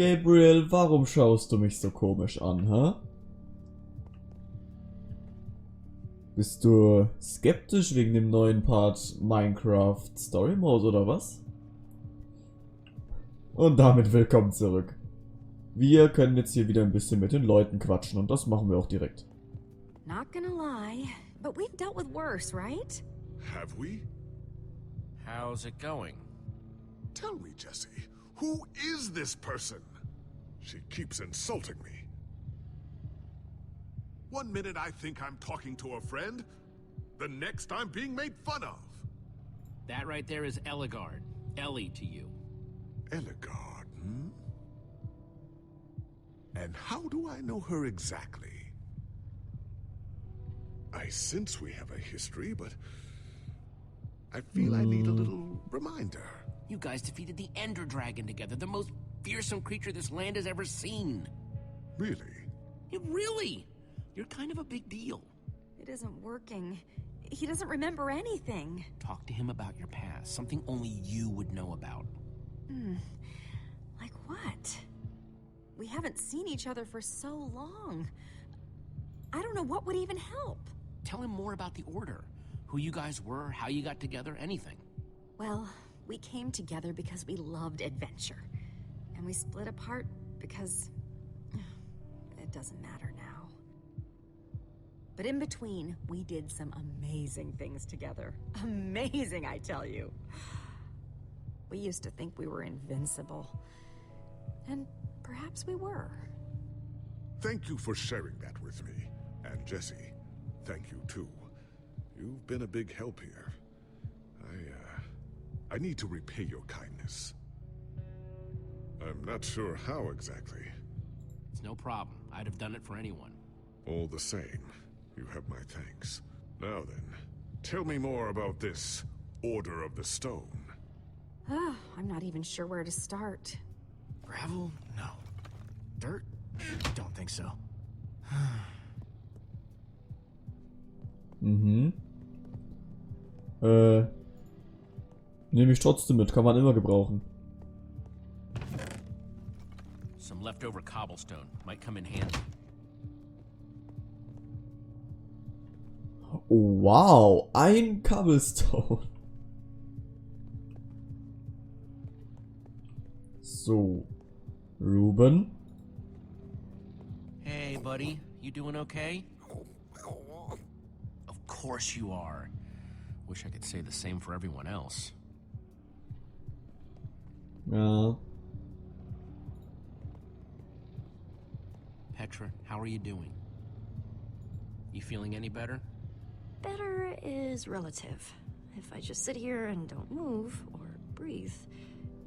Gabriel, warum schaust du mich so komisch an, hä? Bist du skeptisch wegen dem neuen Part Minecraft Story Mode oder was? Und damit willkommen zurück. Wir können jetzt hier wieder ein bisschen mit den Leuten quatschen und das machen wir auch direkt. Not gonna lie, but we've dealt with worse, right? Have we? How's it going? Tell me, Jesse, who is this person? She keeps insulting me. One minute I think I'm talking to a friend, the next I'm being made fun of. That right there is Eligard. Ellie to you. Eligard, hmm? And how do I know her exactly? I sense we have a history, but I feel I need a little reminder. You guys defeated the Ender Dragon together, the most fearsome creature this land has ever seen. Really? Really? You're kind of a big deal. It isn't working. He doesn't remember anything. Talk to him about your past, something only you would know about. Like what? We haven't seen each other for so long. I don't know what would even help. Tell him more about the Order. Who you guys were, how you got together, anything. Well, we came together because we loved adventure. And we split apart because... it doesn't matter now. But in between, we did some amazing things together. Amazing, I tell you. We used to think we were invincible. And perhaps we were. Thank you for sharing that with me. And Jesse, thank you too. You've been a big help here. I need to repay your kindness. I'm not sure how exactly. It's no problem. I'd have done it for anyone. All the same, you have my thanks. Now then, tell me more about this Order of the Stone. I'm not even sure where to start. Gravel? No. Dirt? Don't think so. Nehme ich trotzdem mit, kann man immer gebrauchen. Some leftover cobblestone might come in handy. Wow, ein Cobblestone. So, Ruben. Hey, buddy. You doing okay? Of course you are. Wish I could say the same for everyone else. Ja. Petra, how are you doing? You feeling any better? Better is relative. If I just sit here and don't move or breathe,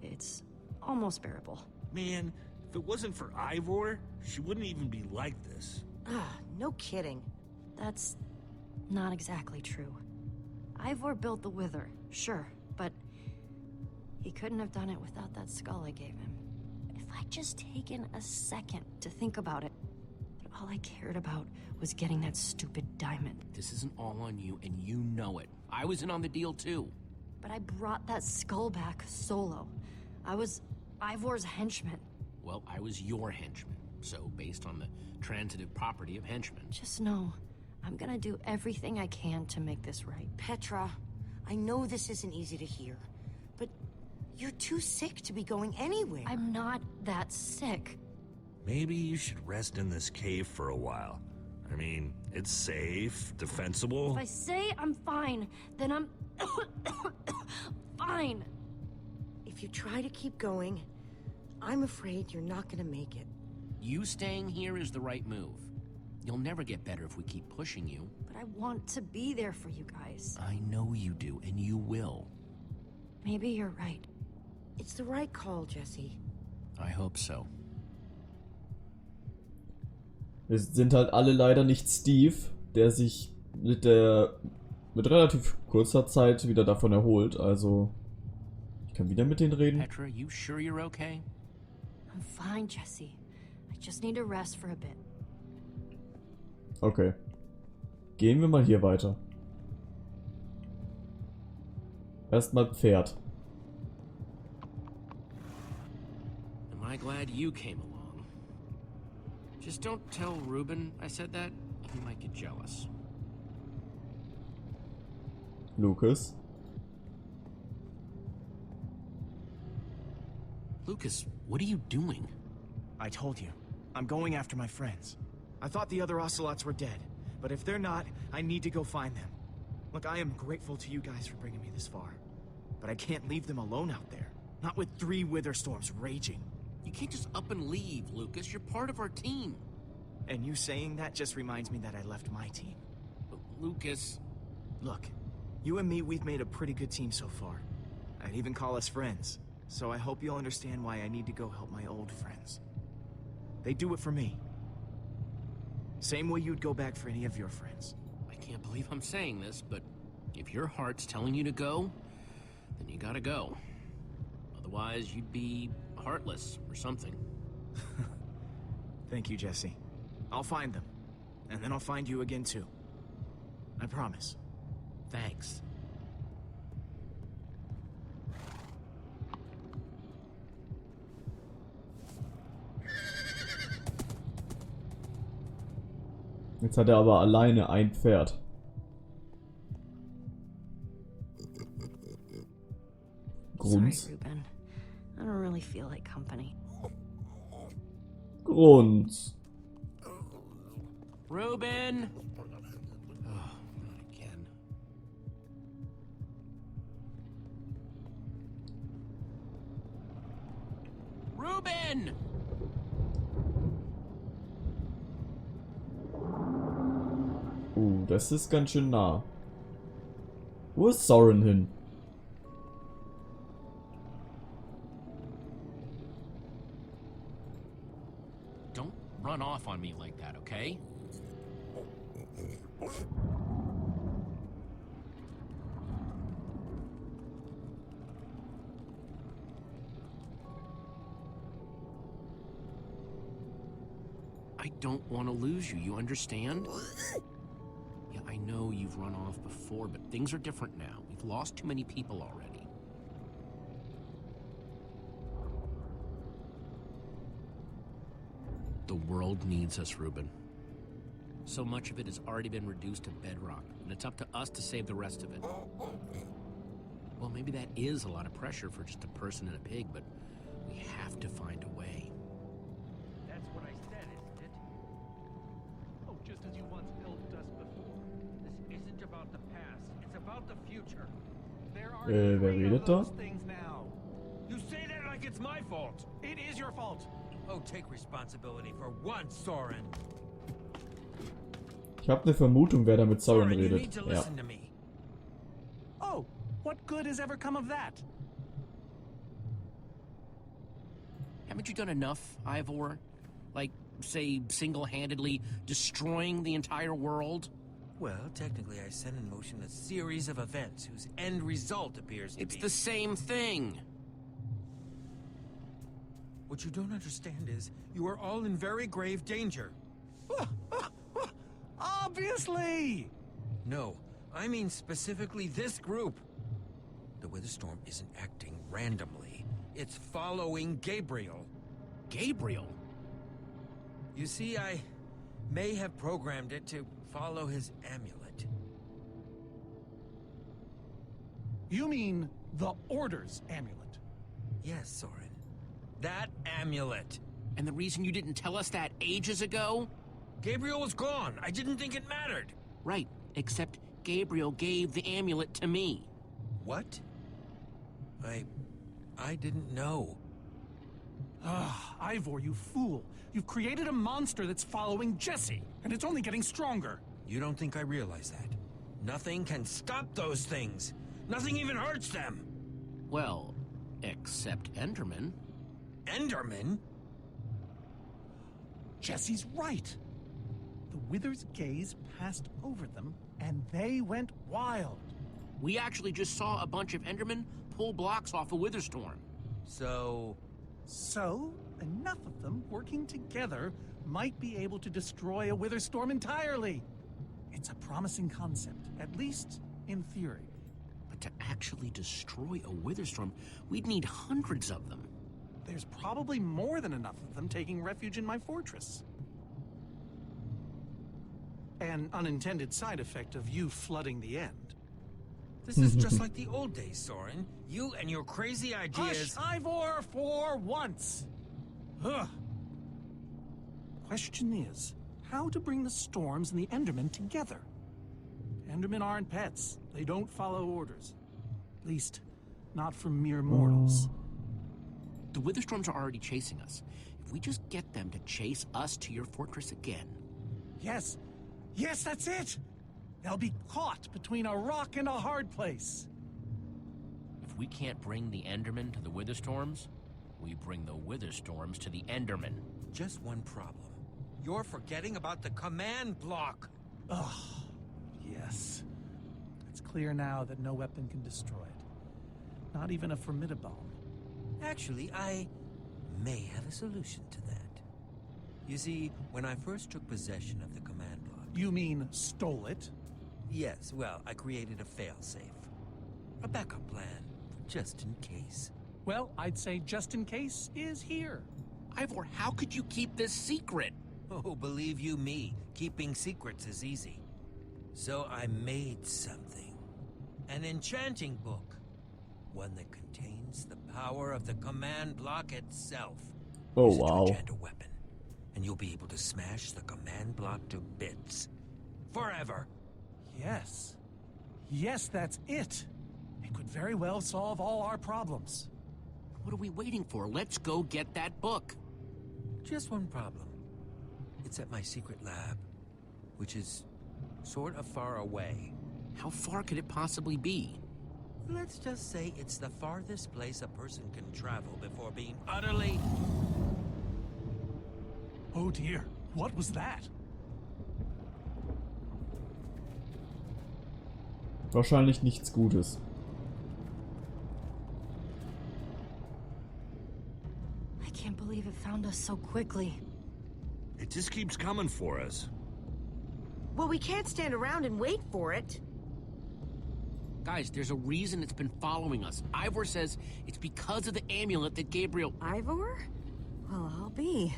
it's almost bearable. Man, if it wasn't for Ivor, she wouldn't even be like this. No kidding. That's not exactly true. Ivor built the Wither, sure, but he couldn't have done it without that skull I gave him. If I'd just taken a second to think about it, but all I cared about was getting that stupid diamond. This isn't all on you, and you know it. I was in on the deal, too. But I brought that skull back solo. I was Ivor's henchman. Well, I was your henchman, so based on the transitive property of henchman. Just know, I'm gonna do everything I can to make this right. Petra, I know this isn't easy to hear, but you're too sick to be going anywhere. I'm not that sick. Maybe you should rest in this cave for a while. I mean, it's safe, defensible. If I say I'm fine, then I'm fine. If you try to keep going, I'm afraid you're not gonna make it. You staying here is the right move. You'll never get better if we keep pushing you. But I want to be there for you guys. I know you do, and you will. Maybe you're right. It's the right call, Jesse. I hope so. Wir sind halt alle leider nicht Steve, der sich mit relativ kurzer Zeit wieder davon erholt, also ich kann wieder mit denen reden. Petra, you sure you're okay? I'm fine, Jesse. I just need to rest for a bit. Okay. Gehen wir mal hier weiter. Erstmal Pferd. Am I glad you came along. Just don't tell Ruben I said that. He might get jealous. Lucas. Lucas, what are you doing? I told you. I'm going after my friends. I thought the other ocelots were dead, but if they're not, I need to go find them. Look, I am grateful to you guys for bringing me this far, but I can't leave them alone out there. Not with 3 wither storms raging. You can't just up and leave, Lucas. You're part of our team. And you saying that just reminds me that I left my team. But Lucas... Look, you and me, we've made a pretty good team so far. I'd even call us friends. So I hope you'll understand why I need to go help my old friends. They do it for me. Same way you'd go back for any of your friends. I can't believe I'm saying this, but if your heart's telling you to go, then you gotta go. Otherwise, you'd be heartless or something. Thank you, Jesse. I'll find them. And then I'll find you again, too. I promise. Thanks. Jetzt hat er aber alleine ein Pferd. Grund. Sorry, Ruben. I don't really feel like company. Grund. Ruben! Oh, not again. Ruben! Das ist ganz schön nah. Wo ist Soren hin? Don't run off on me like that, okay? I don't want to lose you, you understand? Yeah, I know you've run off before, but things are different now. We've lost too many people already. The world needs us, Ruben. So much of it has already been reduced to bedrock, and it's up to us to save the rest of it. Well, maybe that is a lot of pressure for just a person and a pig, but we have to find a way. That's what I said, isn't it? Oh, just as you once helped us before. This isn't about the past, it's about the future. There are wer three redet of da? those things now. You say that like it's my fault. It is your fault. Oh, take responsibility for once, Soren. Ich habe eine Vermutung, wer da mit Soren Soren, you need redet. to Ja. listen to me. Oh, what good has ever come of that? Haven't you done enough, Ivor? Like, say, single-handedly destroying the entire world? Well, technically I set in motion a series of events whose end result appears to It's be... the same thing. What you don't understand is, you are all in very grave danger. Obviously! No, I mean specifically this group. The Witherstorm isn't acting randomly. It's following Gabriel. Gabriel? You see, I may have programmed it to follow his amulet. You mean the Order's amulet? Yes, Soren. That amulet. And the reason you didn't tell us that ages ago? Gabriel was gone. I didn't think it mattered. Right, except Gabriel gave the amulet to me. What? I didn't know. Ah, Ivor, you fool. You've created a monster that's following Jesse, and it's only getting stronger. You don't think I realize that? Nothing can stop those things. Nothing even hurts them. Well, except Enderman. Enderman? Jesse's right. The Wither's gaze passed over them, and they went wild. We actually just saw a bunch of Endermen pull blocks off a Witherstorm. So, enough of them working together might be able to destroy a Witherstorm entirely. It's a promising concept, at least in theory. But to actually destroy a Witherstorm, we'd need hundreds of them. there's probably more than enough of them taking refuge in my fortress. An unintended side effect of you flooding the end. This is just like the old days, Soren. You and your crazy ideas. Hush, Ivor, for once! Ugh. Question is, how to bring the Storms and the Endermen together? Endermen aren't pets. They don't follow orders. At least, not from mere mortals. The Witherstorms are already chasing us. If we just get them to chase us to your fortress again. Yes. Yes, that's it! They'll be caught between a rock and a hard place. If we can't bring the Endermen to the Witherstorms, we bring the Witherstorms to the Endermen. Just one problem. You're forgetting about the command block. Ugh. Yes. It's clear now that no weapon can destroy it. Not even a formidable. Actually, I may have a solution to that. You see, when I first took possession of the command block... You mean stole it? Yes, well, I created a failsafe. A backup plan, just in case. Well, I'd say just in case is here. Ivor, how could you keep this secret? Oh, believe you me, keeping secrets is easy. So I made something. An enchanting book. One that contains the power of the command block itself. Oh, Use it to wow. enchant a weapon, and you'll be able to smash the command block to bits. Forever. Yes. Yes, that's it. It could very well solve all our problems. What are we waiting for? Let's go get that book. Just one problem. It's at my secret lab, which is sort of far away. How far could it possibly be? Let's just say it's the farthest place a person can travel before being utterly... Oh dear, what was that? Wahrscheinlich nichts Gutes. I can't believe it found us so quickly. It just keeps coming for us. Well, we can't stand around and wait for it. Guys, there's a reason it's been following us. Ivor says it's because of the amulet that Gabriel... Ivor? Well, I'll be.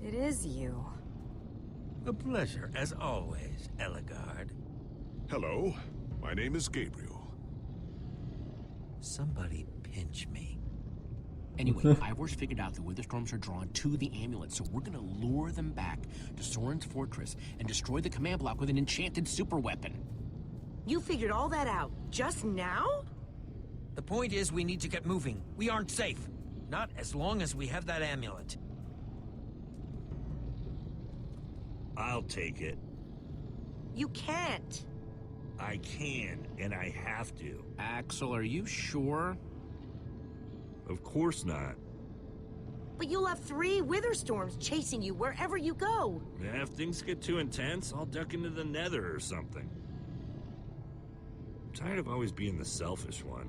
It is you. A pleasure, as always, Eligard. Hello, my name is Gabriel. Somebody pinch me. Anyway, Ivor's figured out the Witherstorms are drawn to the amulet, so we're gonna lure them back to Soren's fortress and destroy the command block with an enchanted super weapon. You figured all that out just now? The point is we need to get moving. We aren't safe. Not as long as we have that amulet. I'll take it. You can't. I can, and I have to. Axel, are you sure? Of course not. But you'll have 3 Witherstorms chasing you wherever you go. Yeah, if things get too intense, I'll duck into the nether or something. I'm tired of always being the selfish one.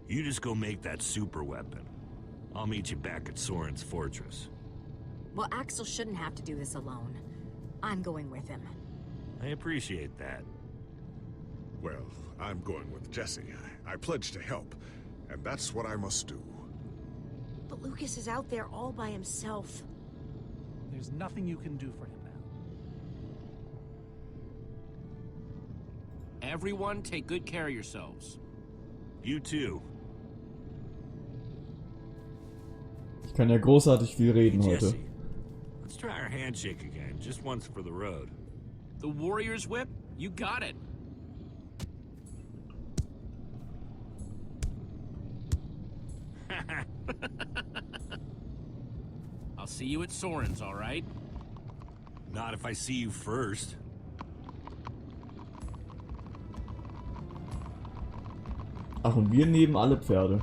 You just go make that super weapon. I'll meet you back at Soren's fortress. Well, Axel shouldn't have to do this alone. I'm going with him. I appreciate that. Well, I'm going with Jesse. I pledge to help, and that's what I must do. But Lucas is out there all by himself. There's nothing you can do for him now. Everyone, take good care of yourselves. You too. Ich kann ja großartig viel reden heute. Jesse, let's try our handshake again, just once for the road. The Warrior's Whip? You got it. I'll see you at Soren's, all right? Not if I see you first. Ach, und wir nehmen alle Pferde.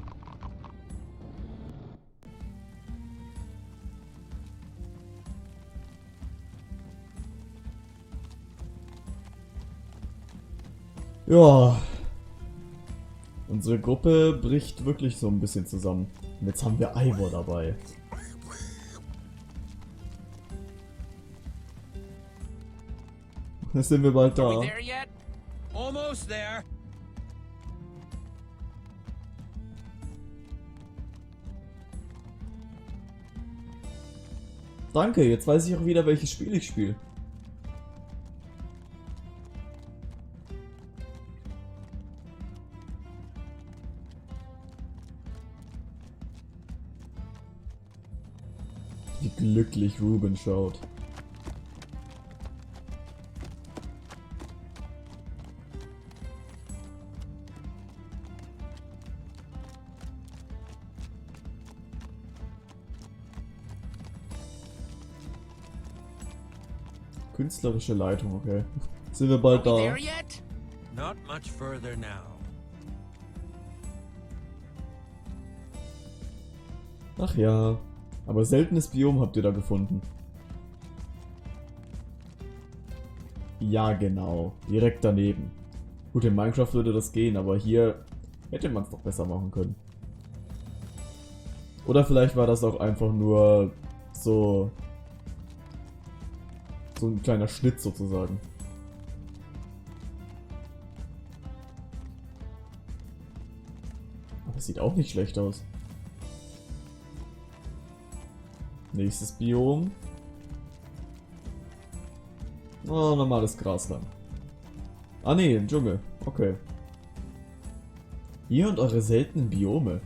Ja. Unsere Gruppe bricht wirklich so ein bisschen zusammen. Und jetzt haben wir Ivor dabei. Jetzt sind wir bald da. Are we there yet? Almost there. Danke, jetzt weiß ich auch wieder, welches Spiel ich spiele. Wie glücklich Ruben schaut. Künstlerische Leitung, okay. Sind wir bald da? Not much further now. Ach ja. Aber seltenes Biom habt ihr da gefunden. Ja, genau. Direkt daneben. Gut, in Minecraft würde das gehen, aber hier hätte man es doch besser machen können. Oder vielleicht war das auch einfach nur so ein kleiner Schnitt sozusagen. Aber es sieht auch nicht schlecht aus. Nächstes Biom. Oh, normales Grasland. Ah ne, im Dschungel. Okay. Ihr und eure seltenen Biome.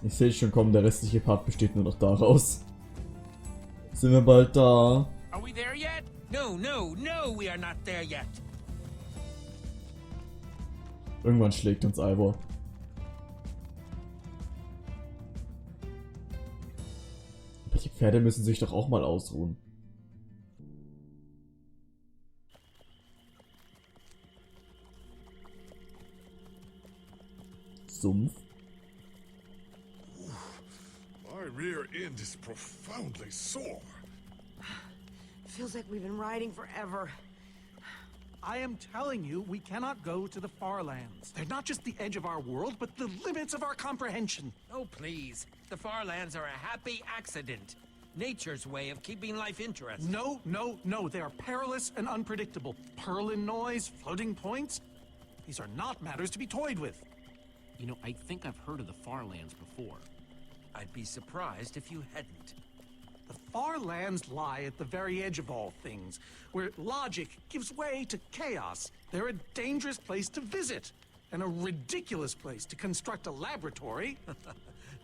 Ich sehe schon kommen, der restliche Part besteht nur noch daraus. Sind wir bald da? Are we there yet? No, we are not there yet. Irgendwann schlägt uns Ivor. Aber die Pferde müssen sich doch auch mal ausruhen. Sumpf. My rear end is profoundly sore. Feels like we've been riding forever. I am telling you, we cannot go to the far lands. They're not just the edge of our world, but the limits of our comprehension. Oh, please. The far lands are a happy accident. Nature's way of keeping life interesting. No. They are perilous and unpredictable. Purlin noise, floating points. These are not matters to be toyed with. You know, I think I've heard of the far lands before. I'd be surprised if you hadn't. The far lands lie at the very edge of all things, where logic gives way to chaos. They're a dangerous place to visit, and a ridiculous place to construct a laboratory.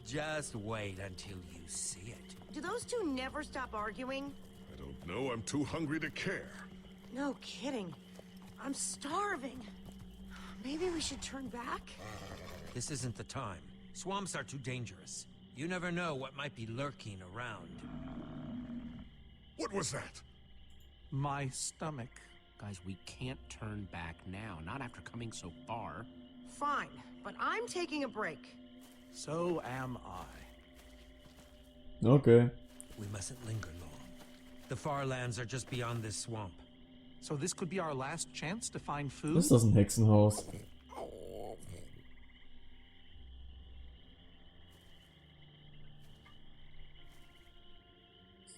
Just wait until you see it. Do those two never stop arguing? I don't know, I'm too hungry to care. No kidding. I'm starving. Maybe we should turn back? This isn't the time. Swamps are too dangerous. You never know what might be lurking around. What was that? My stomach. Guys, we can't turn back now, not after coming so far. Fine, but I'm taking a break. So am I. Okay. We mustn't linger long. The far lands are just beyond this swamp. So this could be our last chance to find food? Ist das ein Hexenhaus?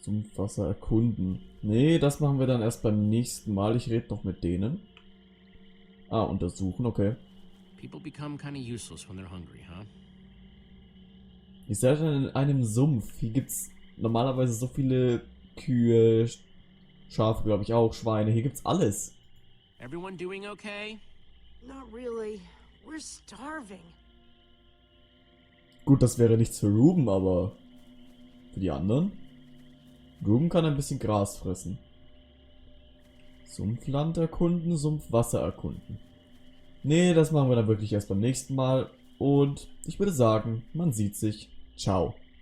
Sumpfwasser erkunden. Nee, das machen wir dann erst beim nächsten Mal. Ich rede noch mit denen. Ah, untersuchen, okay. People become kind of useless when they're hungry, huh? Ihr seid in einem Sumpf. Hier gibt's normalerweise so viele Kühe, Schafe, glaube ich auch, Schweine. Hier gibt's alles. Everyone doing okay? Not really. We're starving. Gut, das wäre nichts für Ruben, aber für die anderen? Ruben kann ein bisschen Gras fressen. Sumpfland erkunden, Sumpfwasser erkunden. Nee, das machen wir dann wirklich erst beim nächsten Mal. Und ich würde sagen, man sieht sich. Ciao.